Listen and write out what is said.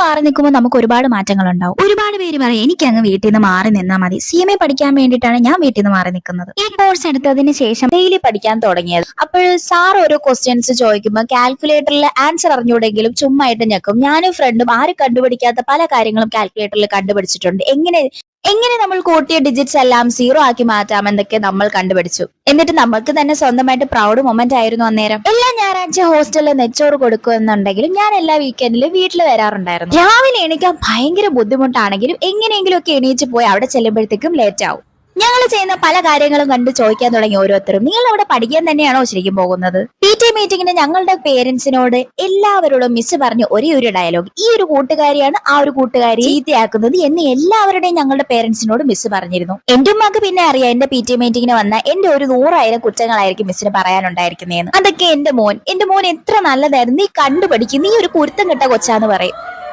മാറി നിൽക്കുമ്പോൾ നമുക്ക് ഒരുപാട് മാറ്റങ്ങൾ ഉണ്ടാവും. ഒരുപാട് പേര് പറയും എനിക്ക് അങ്ങ് വീട്ടിൽ നിന്ന് മാറി നിന്നാൽ മതി. CMA പഠിക്കാൻ വേണ്ടിയിട്ടാണ് ഞാൻ വീട്ടിൽ നിന്ന് മാറി നിൽക്കുന്നത്. ഈ കോഴ്സ് എടുത്തതിന് ശേഷം ഡെയിലി പഠിക്കാൻ തുടങ്ങിയത്. അപ്പോൾ സാർ ഓരോ ക്വസ്റ്റ്യൻസ് ചോദിക്കുമ്പോൾ കാൽക്കുലേറ്ററിൽ ആൻസർ അറിഞ്ഞൂടെങ്കിലും ചുമ്മായിട്ട് ഞെക്കും. ഞാനും ഫ്രണ്ടും ആരും കണ്ടുപിടിക്കാത്ത പല കാര്യങ്ങളും കാൽക്കുലേറ്ററിൽ കണ്ടുപിടിച്ചിട്ടുണ്ട്. എങ്ങനെ നമ്മൾ കൂട്ടിയ ഡിജിറ്റ്സ് എല്ലാം 0 ആക്കി മാറ്റാം എന്നൊക്കെ നമ്മൾ കണ്ടുപിടിച്ചു. എന്നിട്ട് നമുക്ക് തന്നെ സ്വന്തമായിട്ട് പ്രൗഡ് മൊമെന്റ് ആയിരുന്നു അന്നേരം. എല്ലാ ഞായറാഴ്ച ഹോസ്റ്റലിൽ നെച്ചോറ് കൊടുക്കുമെന്നുണ്ടെങ്കിലും ഞാൻ എല്ലാ വീക്കെൻഡിലും വീട്ടിൽ വരാറുണ്ടായിരുന്നു. രാവിലെ എണീക്കാൻ ഭയങ്കര ബുദ്ധിമുട്ടാണെങ്കിലും എങ്ങനെയെങ്കിലും ഒക്കെ എണീച്ച് പോയി അവിടെ ചെല്ലുമ്പോഴത്തേക്കും ലേറ്റ് ആവും. ഞങ്ങൾ ചെയ്യുന്ന പല കാര്യങ്ങളും കണ്ട് ചോദിക്കാൻ തുടങ്ങി ഓരോരുത്തരും, നിങ്ങൾ അവിടെ പഠിക്കാൻ തന്നെയാണോ ശരിക്കും പോകുന്നത്? PTA മീറ്റിങ്ങിന് ഞങ്ങളുടെ പേരൻസിനോട് എല്ലാവരോടും മിസ് പറഞ്ഞ ഒരേ ഒരു ഡയലോഗ്, ഈ ഒരു കൂട്ടുകാരിയാണ് ആ ഒരു കൂട്ടുകാരി ചീത്തയാക്കുന്നത് എന്ന് എല്ലാവരുടെയും ഞങ്ങളുടെ പേരൻസിനോട് മിസ് പറഞ്ഞിരുന്നു. എന്റെ ഉമ്മക്ക് പിന്നെ അറിയാം എന്റെ PTA മീറ്റിങ്ങിന് വന്ന എന്റെ ഒരു 100,000 കുറ്റങ്ങളായിരിക്കും മിസ്സിന് പറയാനുണ്ടായിരിക്കുന്നതെന്ന്. അതൊക്കെ എന്റെ മോൻ എത്ര നല്ലതായിരുന്നു, നീ കണ്ടുപഠിക്കും, നീ ഒരു കുരുത്തം കെട്ട കൊച്ചാന്ന് പറയും.